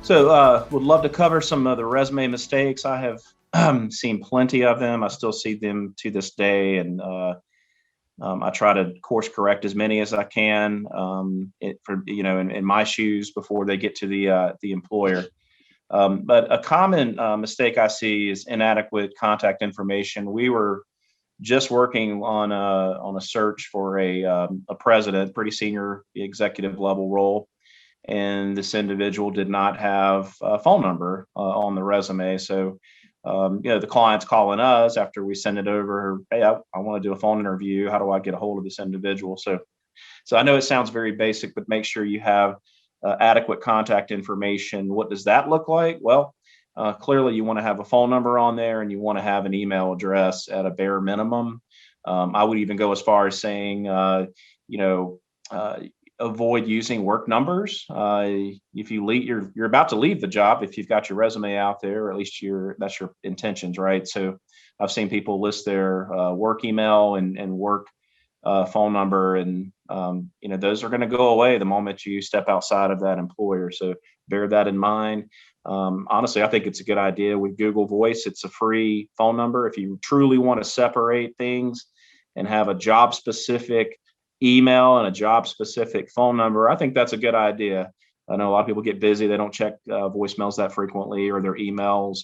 So, would love to cover some of the resume mistakes. I have seen plenty of them. I still see them to this day, and I try to course correct as many as I can for in my shoes before they get to the employer. But a common mistake I see is inadequate contact information. We were just working on a search for a president, pretty senior executive level role, and this individual did not have a phone number on the resume. So, the client's calling us after we send it over. Hey, I want to do a phone interview. How do I get a hold of this individual? So I know it sounds very basic, but make sure you have adequate contact information. What does that look like? Well, clearly you want to have a phone number on there, and you want to have an email address at a bare minimum. I would even go as far as saying, you know, uh, avoid using work numbers. If you're about to leave the job, if you've got your resume out there, or at least that's your intentions, right? So I've seen people list their work email and work phone number, and those are going to go away the moment you step outside of that employer. So bear that in mind. Honestly, I think it's a good idea with Google Voice. It's a free phone number. If you truly want to separate things and have a job specific email and a job specific phone number, I think that's a good idea. I know a lot of people get busy. They don't check voicemails that frequently, or their emails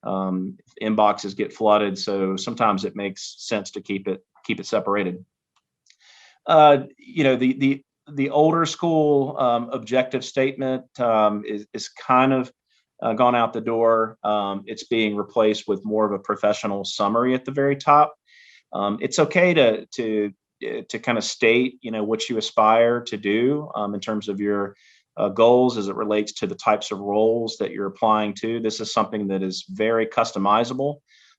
inboxes get flooded. So sometimes it makes sense to keep it separated. The older school objective statement is kind of gone out the door. It's being replaced with more of a professional summary at the very top. It's okay to kind of state, what you aspire to do in terms of your goals as it relates to the types of roles that you're applying to. This is something that is very customizable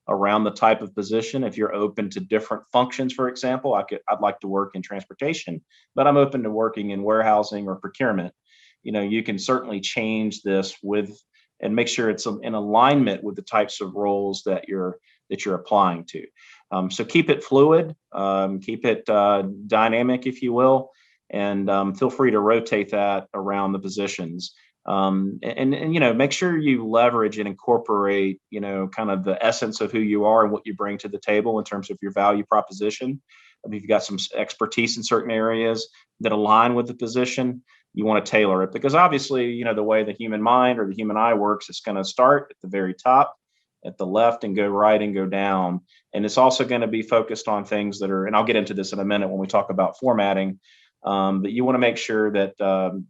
around the type of position. If you're open to different functions, for example, I'd like to work in transportation, but I'm open to working in warehousing or procurement. You can certainly change this and make sure it's in alignment with the types of roles that you're applying to. So keep it fluid, keep it dynamic, if you will, and feel free to rotate that around the positions. And make sure you leverage and incorporate, kind of the essence of who you are and what you bring to the table in terms of your value proposition. If you've got some expertise in certain areas that align with the position, you want to tailor it, because obviously, the way the human mind or the human eye works, it's going to start at the very top, at the left, and go right and go down. And it's also going to be focused on things that are, and I'll get into this in a minute when we talk about formatting. But you want to make sure that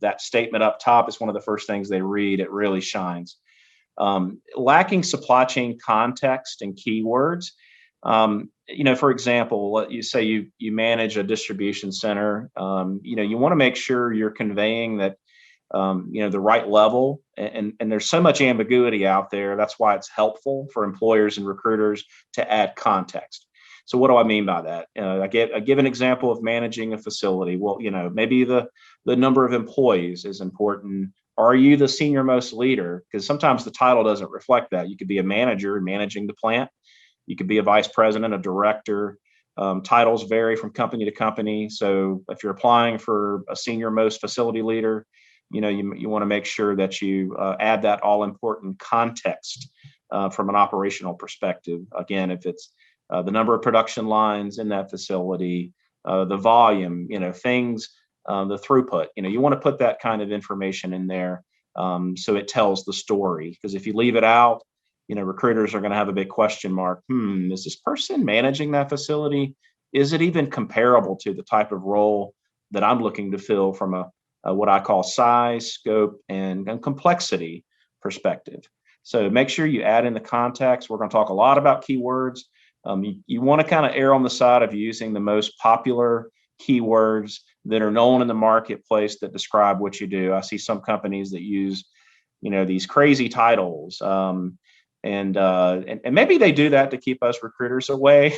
that statement up top is one of the first things they read. It really shines. Lacking supply chain context and keywords. For example, you say you manage a distribution center. You want to make sure you're conveying that the right level. And there's so much ambiguity out there. That's why it's helpful for employers and recruiters to add context. So what do I mean by that? I give an example of managing a facility. Well, maybe the number of employees is important. Are you the senior most leader? Because sometimes the title doesn't reflect that. You could be a manager managing the plant. You could be a vice president, a director. Titles vary from company to company. So if you're applying for a senior most facility leader, you want to make sure that you add that all important context from an operational perspective. Again, if it's the number of production lines in that facility, the volume, things, the throughput, you want to put that kind of information in there so it tells the story. Because if you leave it out, recruiters are going to have a big question mark. Is this person managing that facility? Is it even comparable to the type of role that I'm looking to fill from a what I call size, scope, and complexity perspective? So make sure you add in the context. We're going to talk a lot about keywords. You want to kind of err on the side of using the most popular keywords that are known in the marketplace that describe what you do. I see some companies that use, these crazy titles. And maybe they do that to keep us recruiters away.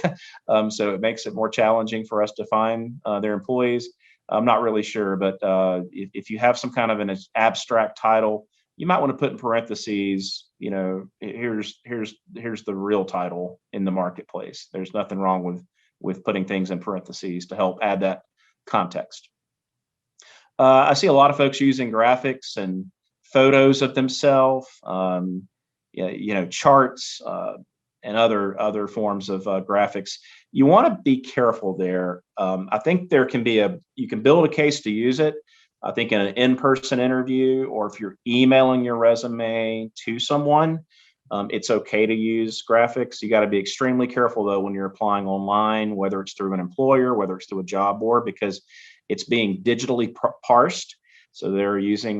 So it makes it more challenging for us to find their employees. I'm not really sure, but if you have some kind of an abstract title, you might want to put in parentheses, here's the real title in the marketplace. There's nothing wrong with putting things in parentheses to help add that context. I see a lot of folks using graphics and photos of themselves, charts, and other forms of graphics. You want to be careful there. I think you can build a case to use it. I think in an in-person interview, or if you're emailing your resume to someone, it's okay to use graphics. You got to be extremely careful though when you're applying online, whether it's through an employer, whether it's through a job board, because it's being digitally parsed. So they're using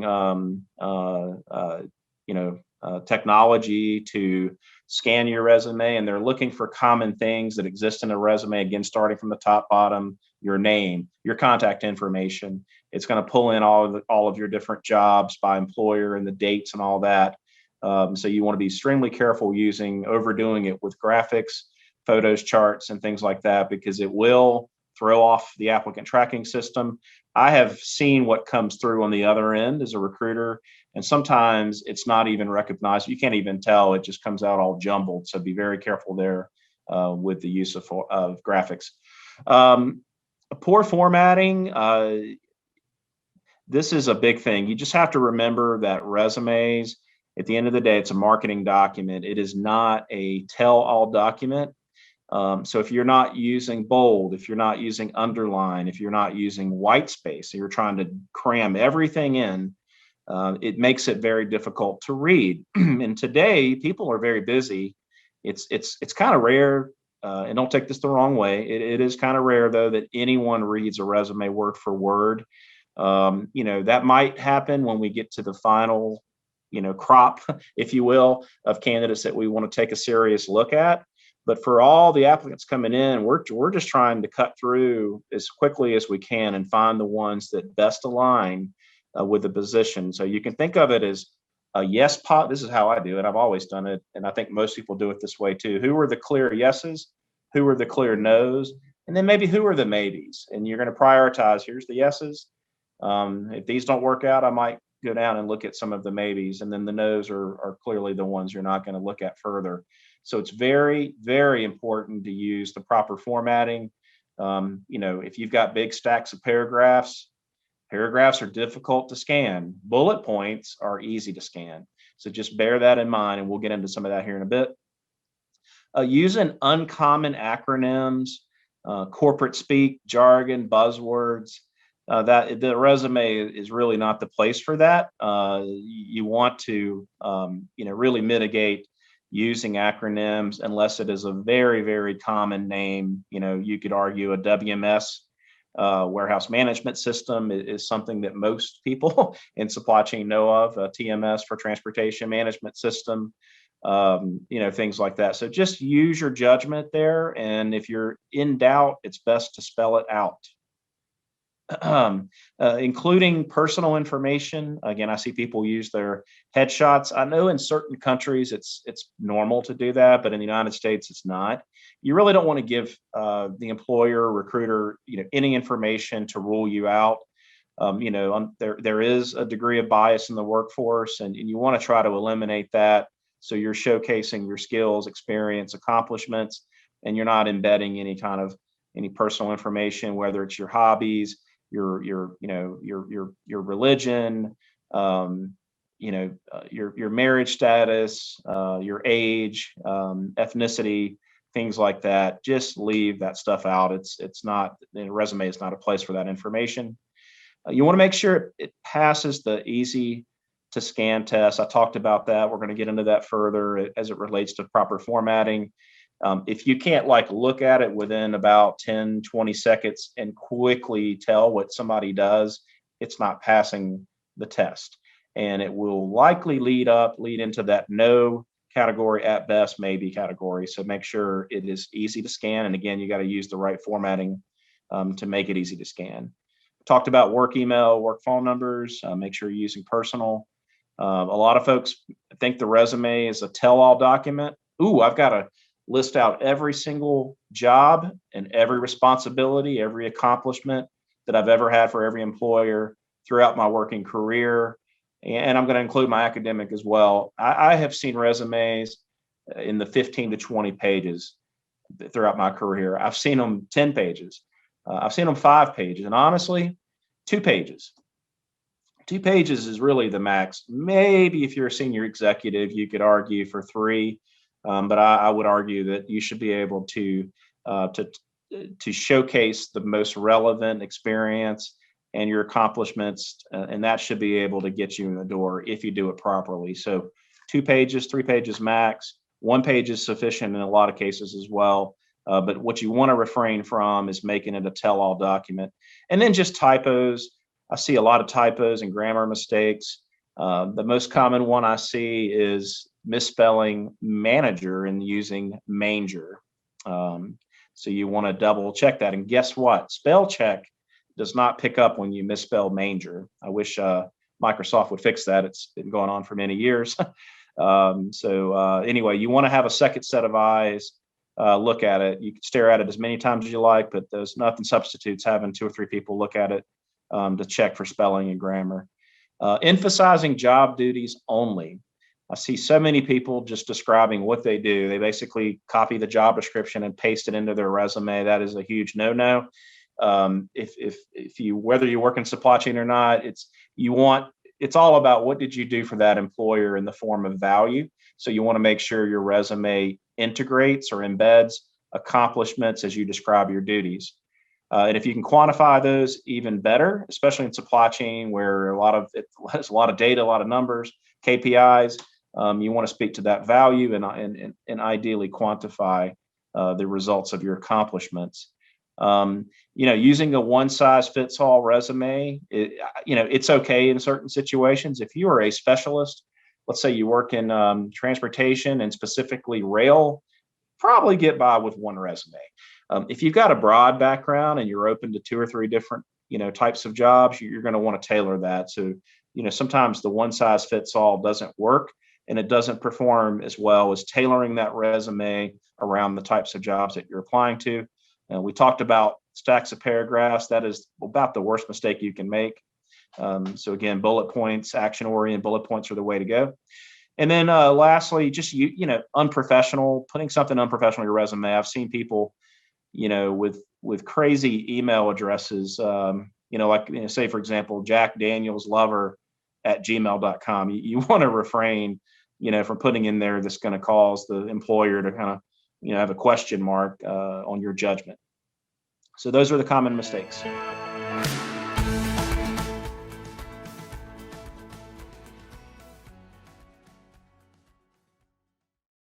technology to scan your resume, and they're looking for common things that exist in a resume. Again, starting from the top, bottom, your name, your contact information. It's going to pull in all of your different jobs by employer and the dates and all that. So you want to be extremely careful overdoing it with graphics, photos, charts, and things like that, because it will throw off the applicant tracking system. I have seen what comes through on the other end as a recruiter, and sometimes it's not even recognized. You can't even tell. It just comes out all jumbled. So be very careful there with the use of graphics. Poor formatting. This is a big thing. You just have to remember that resumes, at the end of the day, it's a marketing document. It is not a tell-all document. So if you're not using bold, if you're not using underline, if you're not using white space, and you're trying to cram everything in, it makes it very difficult to read. And today, people are very busy. It's kind of rare, and don't take this the wrong way. It is kind of rare though that anyone reads a resume word for word. That might happen when we get to the final, crop, if you will, of candidates that we want to take a serious look at. But for all the applicants coming in, we're just trying to cut through as quickly as we can and find the ones that best align with the position. So you can think of it as a yes pot. This is how I do it. I've always done it, and I think most people do it this way too. Who are the clear yeses? Who are the clear nos? And then maybe who are the maybes? And you're going to prioritize. Here's the yeses. If these don't work out, I might go down and look at some of the maybes, and then the nos are clearly the ones you're not going to look at further. So it's very, very important to use the proper formatting. If you've got big stacks of paragraphs are difficult to scan. Bullet points are easy to scan. So just bear that in mind, and we'll get into some of that here in a bit. Using uncommon acronyms, corporate speak, jargon, buzzwords, that the resume is really not the place for that. You want to, really mitigate using acronyms unless it is a very, very common name. You could argue a WMS, warehouse management system, is something that most people in supply chain know of. TMS for transportation management system, things like that. So just use your judgment there. And if you're in doubt, it's best to spell it out. Including personal information. Again, I see people use their headshots. I know in certain countries it's normal to do that, but in the United States it's not. You really don't want to give the employer, recruiter, any information to rule you out. There is a degree of bias in the workforce, and you want to try to eliminate that. So you're showcasing your skills, experience, accomplishments, and you're not embedding any personal information, whether it's your hobbies, your religion, your marriage status, your age, ethnicity, things like that. Just leave that stuff out. It's not, the resume is not a place for that information. You want to make sure it passes the easy to scan test. I talked about that. We're going to get into that further as it relates to proper formatting. If you can't look at it within about 10, 20 seconds and quickly tell what somebody does, it's not passing the test. And it will likely lead into that no category, at best, maybe category. So make sure it is easy to scan. And again, you got to use the right formatting to make it easy to scan. Talked about work email, work phone numbers. Make sure you're using personal. A lot of folks think the resume is a tell-all document. I've got to list out every single job and every responsibility, every accomplishment that I've ever had for every employer throughout my working career. And I'm going to include my academic as well. I have seen resumes in the 15 to 20 pages throughout my career. I've seen them 10 pages. I've seen them 5 pages. And honestly, 2 pages. 2 pages is really the max. Maybe if you're a senior executive, you could argue for three, but I would argue that you should be able uh, to to showcase the most relevant experience and your accomplishments, and that should be able to get you in the door if you do it properly. So, 2 pages, 3 pages max. 1 page is sufficient in a lot of cases as well. But what you want to refrain from is making it a tell-all document, and then just typos. I see a lot of typos and grammar mistakes. The most common one I see is misspelling manager and using manger. Um, so you want to double check that. And guess what? Spell check does not pick up when you misspell manger. I wish Microsoft would fix that. It's been going on for many years. Anyway, you want to have a second set of eyes look at it. You can stare at it as many times as you like, but there's nothing substitutes having 2 or 3 people look at it to check for spelling and grammar. Emphasizing job duties only. I see so many people just describing what they do. They basically copy the job description and paste it into their resume. That is a huge no-no. If you, whether you work in supply chain or not, it's all about what did you do for that employer in the form of value. So you want to make sure your resume integrates or embeds accomplishments as you describe your duties. And if you can quantify those, even better, especially in supply chain where there's a lot of data, a lot of numbers, KPIs. You want to speak to that value and ideally quantify the results of your accomplishments. Using a one size fits all resume, it's okay in certain situations. If you are a specialist, let's say you work in transportation and specifically rail, probably get by with one resume. If you've got a broad background and you're open to 2 or 3 different, types of jobs, you're going to want to tailor that. So, sometimes the one size fits all doesn't work and it doesn't perform as well as tailoring that resume around the types of jobs that you're applying to. We talked about stacks of paragraphs. That is about the worst mistake you can make. So again, bullet points, action-oriented bullet points are the way to go. And then lastly, just unprofessional, putting something unprofessional in your resume. I've seen people, with crazy email addresses, say for example, Jack Daniels Lover at gmail.com. You want to refrain, from putting in there that's going to cause the employer to kind of, have a question mark on your judgment. So those are the common mistakes.